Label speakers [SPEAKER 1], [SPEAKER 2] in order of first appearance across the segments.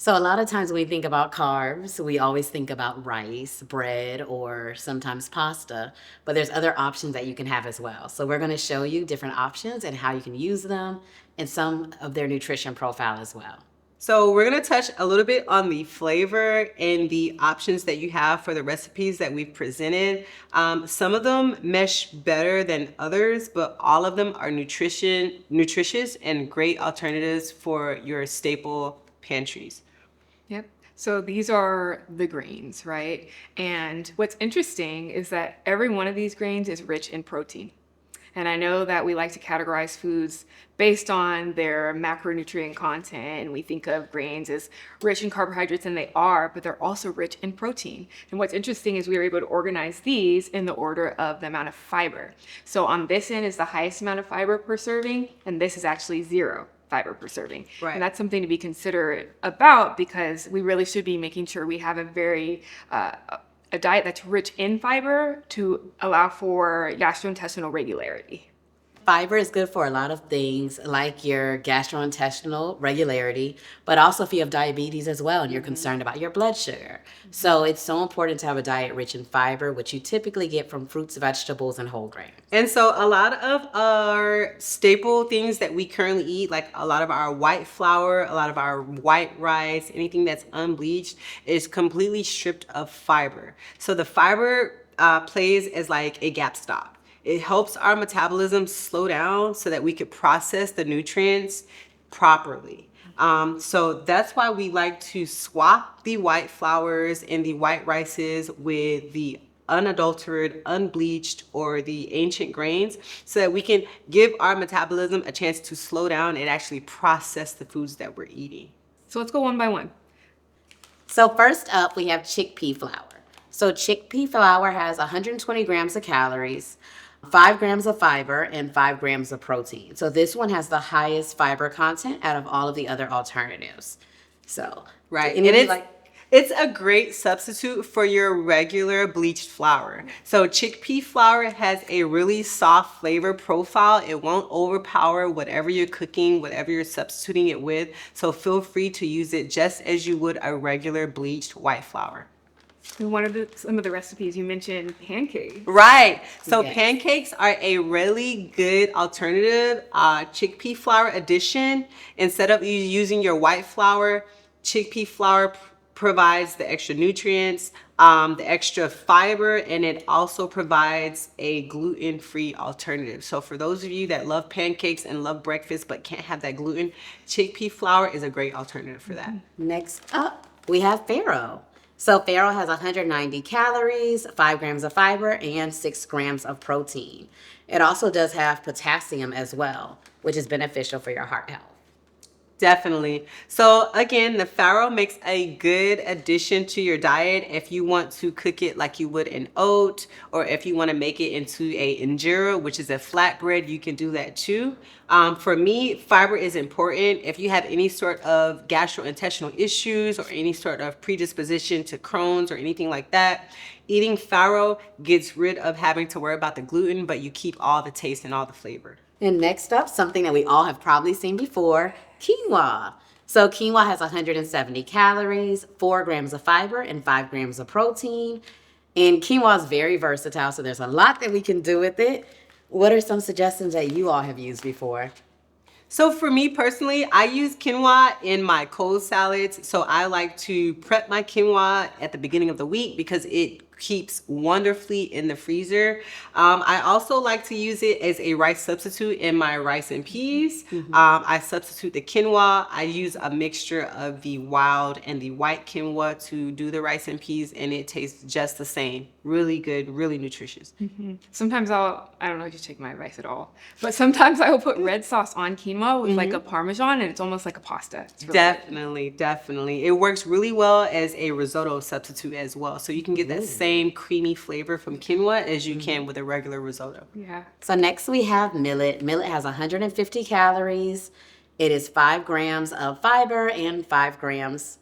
[SPEAKER 1] So a lot of times when we think about carbs, we always think about rice, bread, or sometimes pasta, but there's other options that you can have as well. So we're going to show you different options and how you can use them and some of their nutrition profile as well.
[SPEAKER 2] So we're going to touch a little bit on the flavor and the options that you have for the recipes that we've presented. Some of them mesh better than others, but all of them are nutritious and great alternatives for your staple pantries.
[SPEAKER 3] Yep. So these are the grains, right? And what's interesting is that every one of these grains is rich in protein. And I know that we like to categorize foods based on their macronutrient content. And we think of grains as rich in carbohydrates, and they are, but they're also rich in protein. And what's interesting is we were able to organize these in the order of the amount of fiber. So on this end is the highest amount of fiber per serving, and this is actually 0 fiber per serving.
[SPEAKER 2] Right.
[SPEAKER 3] And that's something to be considerate about because we really should be making sure we have a diet that's rich in fiber to allow for gastrointestinal regularity.
[SPEAKER 1] Fiber is good for a lot of things like your gastrointestinal regularity, but also if you have diabetes as well and you're concerned about your blood sugar. So it's so important to have a diet rich in fiber, which you typically get from fruits, vegetables, and whole grain.
[SPEAKER 2] And so a lot of our staple things that we currently eat, like a lot of our white flour, a lot of our white rice, anything that's unbleached, is completely stripped of fiber. So the fiber plays as like a gap stop. It helps our metabolism slow down so that we could process the nutrients properly. So that's why we like to swap the white flours and the white rices with the unadulterated, unbleached, or the ancient grains so that we can give our metabolism a chance to slow down and actually process the foods that we're eating.
[SPEAKER 3] So let's go one by one.
[SPEAKER 1] So first up, we have chickpea flour. So chickpea flour has 120 grams of calories, 5 grams of fiber, and 5 grams of protein. So this one has the highest fiber content out of all of the other alternatives. So,
[SPEAKER 2] right.
[SPEAKER 1] And
[SPEAKER 2] it's a great substitute for your regular bleached flour. So chickpea flour has a really soft flavor profile. It won't overpower whatever you're cooking, whatever you're substituting it with. So feel free to use it just as you would a regular bleached white flour.
[SPEAKER 3] And some of the recipes you mentioned pancakes.
[SPEAKER 2] Right. So
[SPEAKER 1] Yes.
[SPEAKER 2] pancakes are a really good alternative chickpea flour addition. Instead of you using your white flour, chickpea flour provides the extra nutrients, the extra fiber, and it also provides a gluten-free alternative. So for those of you that love pancakes and love breakfast but can't have that gluten, chickpea flour is a great alternative for that.
[SPEAKER 1] Next up, we have farro. So farro has 190 calories, 5 grams of fiber, and 6 grams of protein. It also does have potassium as well, which is beneficial for your heart health.
[SPEAKER 2] Definitely. So again, the farro makes a good addition to your diet if you want to cook it like you would an oat, or if you want to make it into a injera, which is a flatbread, you can do that too. For me, fiber is important. If you have any sort of gastrointestinal issues or any sort of predisposition to Crohn's or anything like that, eating farro gets rid of having to worry about the gluten, but you keep all the taste and all the flavor.
[SPEAKER 1] And next up, something that we all have probably seen before, quinoa. So quinoa has 170 calories, 4 grams of fiber, and 5 grams of protein. And quinoa is very versatile, so there's a lot that we can do with it. What are some suggestions that you all have used before?
[SPEAKER 2] So for me personally, I use quinoa in my cold salads. So I like to prep my quinoa at the beginning of the week because it keeps wonderfully in the freezer. I also like to use it as a rice substitute in my rice and peas. I substitute the quinoa. I use a mixture of the wild and the white quinoa to do the rice and peas, and it tastes just the same. Really good, really nutritious.
[SPEAKER 3] Sometimes I don't know if you take my advice at all, but sometimes I will put red sauce on quinoa with like a Parmesan, and it's almost like a pasta. It's really good.
[SPEAKER 2] Definitely. It works really well as a risotto substitute as well. So you can get that same creamy flavor from quinoa as you can with a regular risotto.
[SPEAKER 3] Yeah.
[SPEAKER 1] So next we have millet. Millet has 150 calories. It is 5 grams of fiber and 5 grams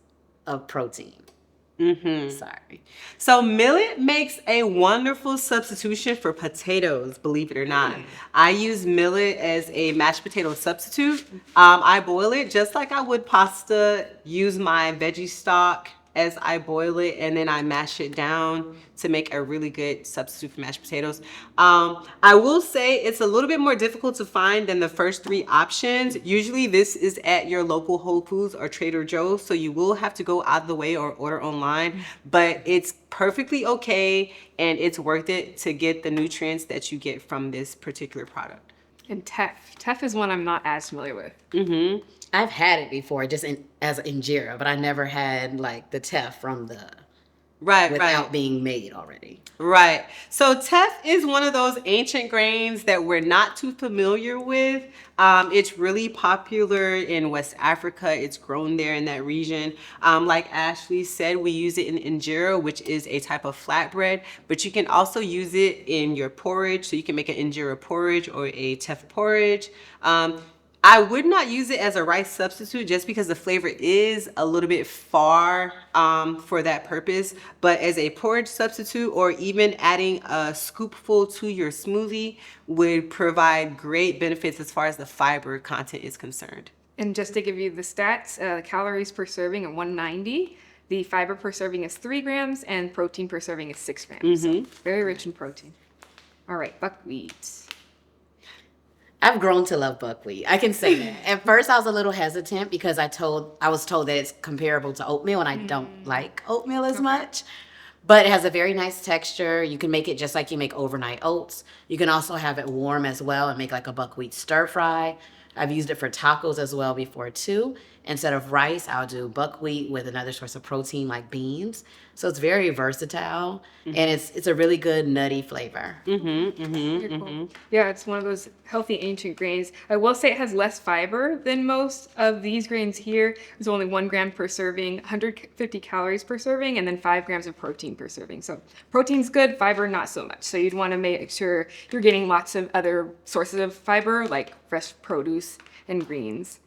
[SPEAKER 1] of protein. Sorry.
[SPEAKER 2] So millet makes a wonderful substitution for potatoes, believe it or not. I use millet as a mashed potato substitute. I boil it just like I would pasta, use my veggie stock as I boil it, and then I mash it down to make a really good substitute for mashed potatoes. I will say it's a little bit more difficult to find than the first three options. Usually this is at your local Whole Foods or Trader Joe's, so you will have to go out of the way or order online, but it's perfectly okay and it's worth it to get the nutrients that you get from this particular product.
[SPEAKER 3] And teff. Teff is one I'm not as familiar with.
[SPEAKER 1] I've had it before, just as injera, but I never had like the teff from the without being made already.
[SPEAKER 2] Right. So teff is one of those ancient grains that we're not too familiar with. It's really popular in West Africa. It's grown there in that region. Like Ashley said, we use it in injera, which is a type of flatbread, but you can also use it in your porridge. So you can make an injera porridge or a teff porridge. I would not use it as a rice substitute just because the flavor is a little bit far for that purpose. But as a porridge substitute or even adding a scoopful to your smoothie would provide great benefits as far as the fiber content is concerned.
[SPEAKER 3] And just to give you the stats, calories per serving are 190. The fiber per serving is 3 grams and protein per serving is 6 grams. So very rich in protein. All right, buckwheat.
[SPEAKER 1] I've grown to love buckwheat. I can say that. At first, I was a little hesitant because I was told that it's comparable to oatmeal, and I don't like oatmeal as much. But it has a very nice texture. You can make it just like you make overnight oats. You can also have it warm as well and make like a buckwheat stir fry. I've used it for tacos as well before too. Instead of rice, I'll do buckwheat with another source of protein like beans. So it's very versatile, and it's a really good nutty flavor.
[SPEAKER 3] Cool. Yeah, it's one of those healthy ancient grains. I will say it has less fiber than most of these grains here. It's only 1 gram per serving, 150 calories per serving, and then 5 grams of protein per serving. So protein's good, fiber not so much. So you'd want to make sure you're getting lots of other sources of fiber like fresh produce and greens.